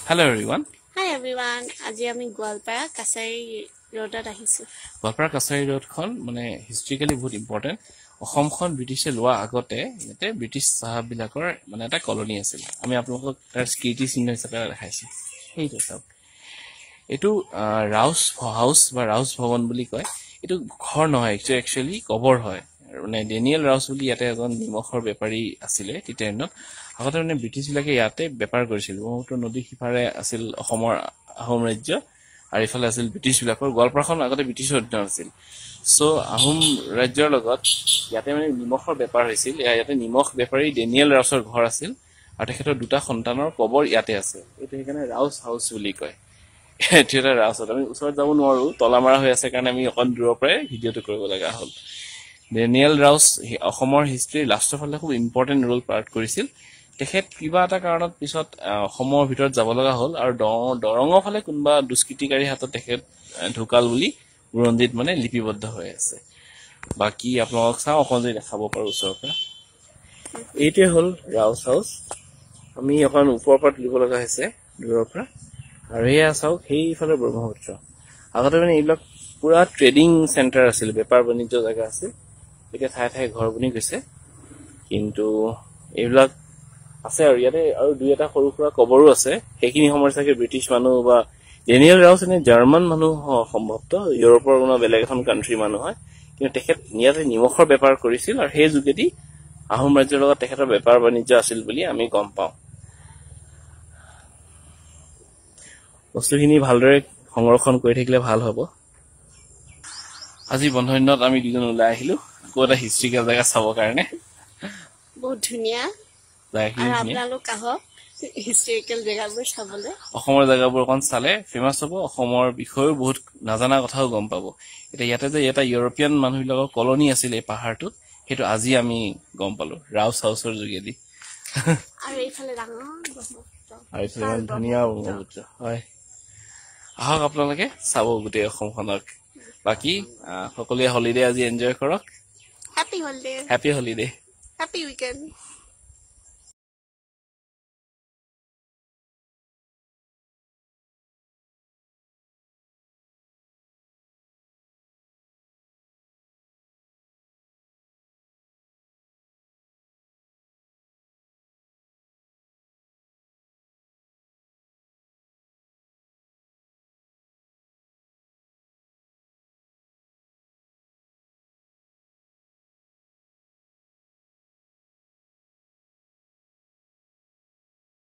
Hello everyone. Hi everyone. আজি আমি গোৱালপাৰা কাছাৰী ৰোডত আহিছো। গোৱালপাৰা কাছাৰী ৰোডখন মানে হিষ্ট্ৰিকেলি বহুত ইম্পৰ্টেণ্ট। অসমখন ব্ৰিটিছে লোৱা আগতে ইয়াতে ব্ৰিটিছ চাহাববিলাকৰ মানে এটা কলনী আছিল। আমি আপোনালোকক তাৰ স্মৃতি চিহ্ন হিচাপে দেখাইছো। সেইটো চাওক। এইটো ৰাউছ হাউচ বা ৰাউছ ভৱন বুলি কয়। এইটো ঘৰ নহয়, একচুৱেলি কবৰ হয়। মানে ডেনিয়েল ৰাউছ বুলি ইয়াতে এজন নিমখৰ বেপাৰী আছিলে তেতিয়া দিনত। আগতে মানে ব্ৰিটিছবিলাকে ইয়াতে বেপাৰ কৰিছিল। ব্ৰহ্মপুত্ৰ নদীৰ সিপাৰে আছিল অসমৰ আহোম ৰাজ্য আৰু ইফালে আছিল ব্ৰিটিছবিলাকৰ। গোৱালপাৰাখন আগতে ব্ৰিটিছৰ অধীনত আছিল। চ' আহোম ৰাজ্যৰ লগত ইয়াতে মানে নিমখৰ বেপাৰ হৈছিল। ইয়াতে নিমখ বেপাৰী ডেনিয়েল ৰাউছৰ ঘৰ আছিল আৰু তেখেতৰ দুটা সন্তানৰ কবৰ ইয়াতে আছে। এইটো সেইকাৰণে ৰাউছ হাউচ বুলি কয়। এইটো এটা ৰাউছত আমি ওচৰত যাব নোৱাৰো, তলামাৰা হৈ আছে কাৰণে আমি অকণ দূৰৰ পৰাই ভিডিঅ'টো কৰিব লগা হ'ল। ডেনিয়েল ৰাউছ অসমৰ হিষ্ট্ৰীৰ লাষ্টৰ ফালে খুব ইম্পৰ্টেণ্ট ৰোল পাৰ্ট কৰিছিল। তেখেত কিবা এটা কাৰণত পিছত অসমৰ ভিতৰত যাব লগা হ'ল আৰু দৰঙৰ ফালে কোনোবা দুষ্কৃতিকাৰীৰ হাতত তেখেত ঢুকাল বুলি বুৰঞ্জীত মানে লিপিবদ্ধ হৈ আছে। বাকী আপোনালোকক চাওঁ অকণ যদি দেখাব পাৰো ওচৰৰ পৰা। এইটোৱে হ'ল ৰাউছ হাউচ। আমি অকণ ওপৰৰ পৰা তুলিব লগা হৈছে দূৰৰ পৰা। আৰু এয়া চাওক, সেইফালে ব্ৰহ্মপুত্ৰ। আগতে মানে এইবিলাক পুৰা ট্ৰেডিং চেণ্টাৰ আছিল, বেপাৰ বাণিজ্য জেগা আছিল। এতিয়া ঠায়ে ঠায়ে ঘৰ বনি গৈছে, কিন্তু এইবিলাক আছে আৰু ইয়াতে আৰু দুই এটা সৰু সুৰা কবৰো আছে। সেইখিনি সময়ত চাগে ব্ৰিটিছ মানুহ বা ডেনিয়েল ৰাউছ এনে জাৰ্মান মানুহ সম্ভৱতঃ, ইউৰোপৰ কোনো বেলেগ এখন কাণ্ট্ৰিৰ মানুহ হয়। কিন্তু তেখেত ইয়াতে নিমখৰ বেপাৰ কৰিছিল আৰু সেই যোগেদি আহোম ৰাজ্যৰ লগত তেখেতৰ বেপাৰ বাণিজ্য আছিল বুলি আমি গম পাওঁ। বস্তুখিনি ভালদৰে সংৰক্ষণ কৰি থাকিলে ভাল হ'ব। আজি বন্ধ দিনত আমি দুজন ওলাই আহিলো আকৌ এটা হিষ্ট্ৰিকেল জেগা চাবৰ কাৰণে। বহুত ধুনীয়া। আৰু আপোনালোক আহক হিষ্ট্ৰিকেল জেগাবোৰ চাবলৈ। অসমৰ জেগাবোৰ অকণ চালে ফেমাছ হ'ব, অসমৰ বিষয়েও বহুত নাজানা কথাও গম পাব। এতিয়া ইয়াতে যে এটা ইউৰোপীয়ান মানুহবিলাকৰ কলনী আছিল এই পাহাৰটোত, সেইটো আজি আমি গম পালো ৰাউছ হাউচৰ যোগেদি। আৰু এইফালে ডাঙৰ ব্ৰহ্মপুত্ৰ। আৰু এইফালে ইমান ধুনীয়া ব্ৰহ্মপুত্ৰ। হয়, আহক আপোনালোকে চাব গোটেই অসমখনক। বাকী সকলোৱে হলিডে আজি এনজয় কৰক। Happy holiday. Happy holiday. Happy weekend.